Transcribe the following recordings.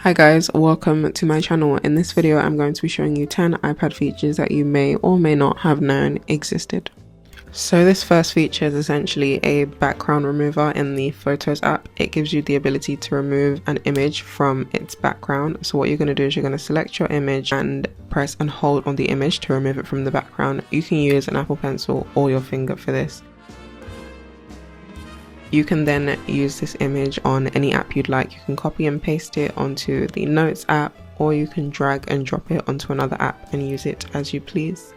Hi guys, welcome to my channel. In this video I'm going to be showing you 10 iPad features that you may or may not have known existed. So this first feature is essentially a background remover in the Photos app. It gives you the ability to remove an image from its background. So what you're going to do is you're going to select your image and press and hold on the image to remove it from the background. You can use an Apple Pencil or your finger for this. You can then use this image on any app you'd like. You can copy and paste it onto the Notes app, or you can drag and drop it onto another app and use it as you please.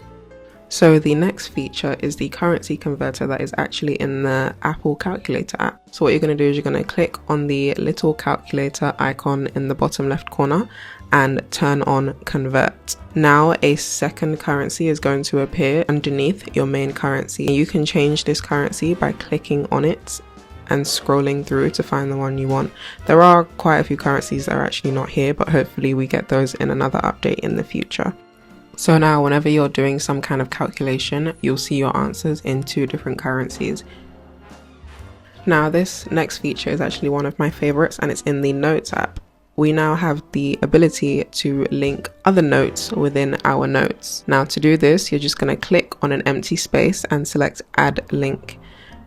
So the next feature is the currency converter that is actually in the Apple Calculator app. So what you're going to do is you're going to click on the little calculator icon in the bottom left corner and turn on convert. Now a second currency is going to appear underneath your main currency. You can change this currency by clicking on it and scrolling through to find the one you want. There are quite a few currencies that are actually not here, but hopefully we get those in another update in the future. So now whenever you're doing some kind of calculation, you'll see your answers in two different currencies. Now this next feature is actually one of my favorites, and it's in the Notes app. We now have the ability to link other notes within our notes. Now to do this, you're just going to click on an empty space and select add link.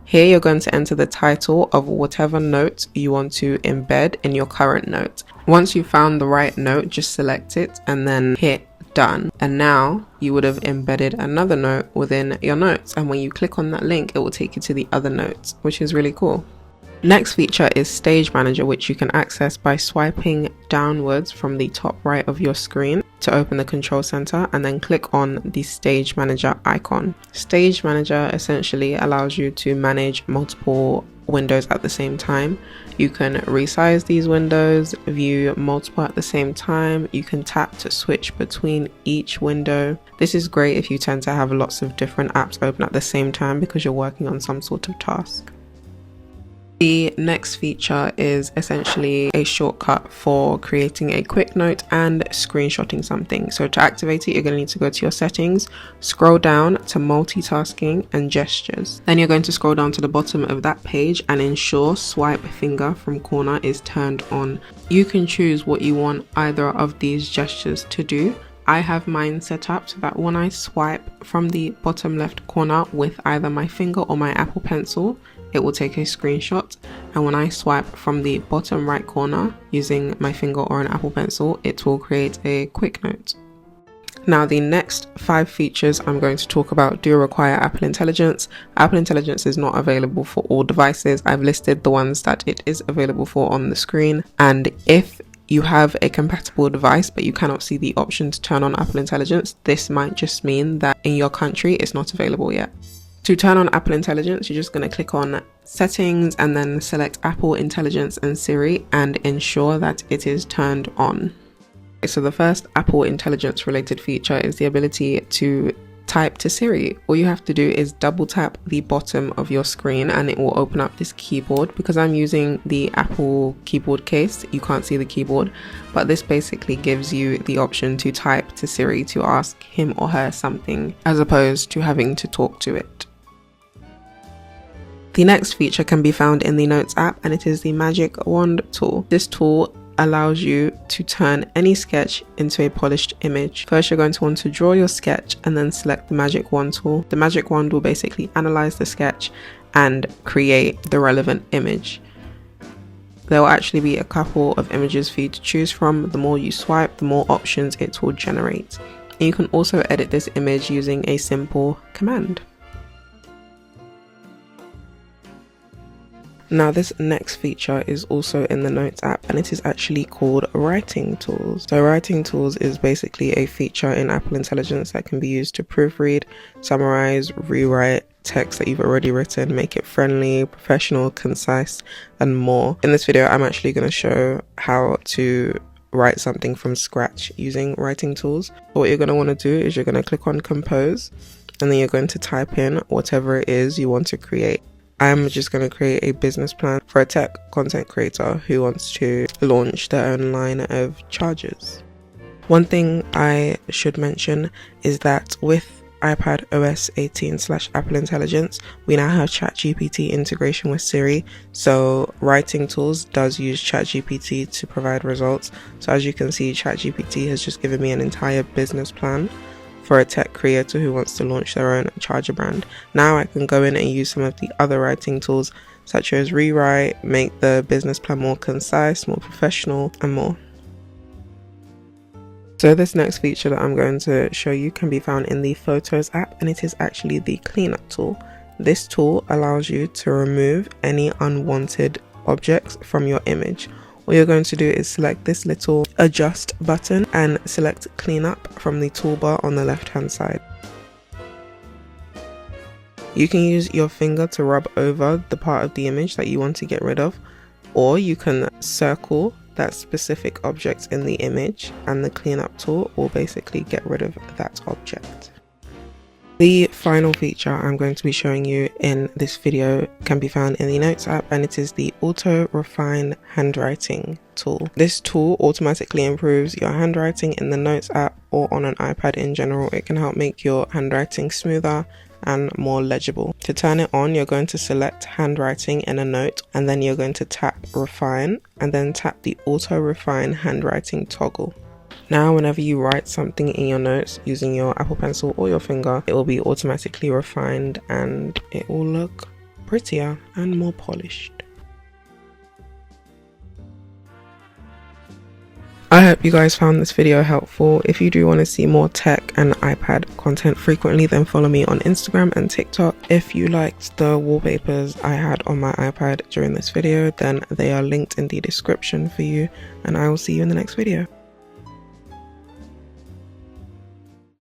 Here you're going to enter the title of whatever note you want to embed in your current note. Once you've found the right note, just select it and then hit done. And now you would have embedded another note within your notes. And when you click on that link, it will take you to the other notes, which is really cool. Next feature is Stage Manager, which you can access by swiping downwards from the top right of your screen to open the control center, and then click on the Stage Manager icon. Stage Manager essentially allows you to manage multiple windows at the same time. You can resize these windows, view multiple at the same time. You can tap to switch between each window. This is great if you tend to have lots of different apps open at the same time because you're working on some sort of task. The next feature is essentially a shortcut for creating a quick note and screenshotting something. So to activate it, you're going to need to go to your settings, scroll down to multitasking and gestures. Then you're going to scroll down to the bottom of that page and ensure swipe finger from corner is turned on. You can choose what you want either of these gestures to do. I have mine set up so that when I swipe from the bottom left corner with either my finger or my Apple Pencil, it will take a screenshot, and when I swipe from the bottom right corner using my finger or an Apple Pencil, it will create a quick note. Now the next 5 features I'm going to talk about do require Apple Intelligence. Apple Intelligence is not available for all devices. I've listed the ones that it is available for on the screen, and if you have a compatible device but you cannot see the option to turn on Apple Intelligence, this might just mean that in your country it's not available yet. To turn on Apple Intelligence, you're just going to click on Settings and then select Apple Intelligence and Siri and ensure that it is turned on. So the first Apple Intelligence related feature is the ability to type to Siri. All you have to do is double tap the bottom of your screen and it will open up this keyboard. Because I'm using the Apple keyboard case, you can't see the keyboard, but this basically gives you the option to type to Siri to ask him or her something as opposed to having to talk to it. The next feature can be found in the Notes app, and it is the Magic Wand tool. This tool allows you to turn any sketch into a polished image. First, you're going to want to draw your sketch and then select the Magic Wand tool. The Magic Wand will basically analyze the sketch and create the relevant image. There will actually be a couple of images for you to choose from. The more you swipe, the more options it will generate. And you can also edit this image using a simple command. Now this next feature is also in the Notes app, and it is actually called Writing Tools. So Writing Tools is basically a feature in Apple Intelligence that can be used to proofread, summarize, rewrite text that you've already written, make it friendly, professional, concise, and more. In this video, I'm actually going to show how to write something from scratch using Writing Tools. What you're going to want to do is you're going to click on Compose, and then you're going to type in whatever it is you want to create. I'm just going to create a business plan for a tech content creator who wants to launch their own line of chargers. One thing I should mention is that with iPadOS 18/appleintelligence, we now have ChatGPT integration with Siri. So writing tools does use ChatGPT to provide results. So as you can see, ChatGPT has just given me an entire business plan for a tech creator who wants to launch their own charger brand. Now I can go in and use some of the other writing tools such as rewrite, make the business plan more concise, more professional, and more. So this next feature that I'm going to show you can be found in the Photos app, and it is actually the cleanup tool. This tool allows you to remove any unwanted objects from your image. All you're going to do is select this little adjust button and select cleanup from the toolbar on the left hand side. You can use your finger to rub over the part of the image that you want to get rid of, or you can circle that specific object in the image and the cleanup tool will basically get rid of that object. The final feature I'm going to be showing you in this video can be found in the Notes app, and it is the Auto Refine Handwriting tool. This tool automatically improves your handwriting in the Notes app or on an iPad in general. It can help make your handwriting smoother and more legible. To turn it on, you're going to select handwriting in a note, and then you're going to tap refine and then tap the Auto Refine Handwriting toggle. Now whenever you write something in your notes using your Apple Pencil or your finger, it will be automatically refined and it will look prettier and more polished. I hope you guys found this video helpful. If you do want to see more tech and iPad content frequently, then follow me on Instagram and TikTok. If you liked the wallpapers I had on my iPad during this video, then they are linked in the description for you, and I will see you in the next video.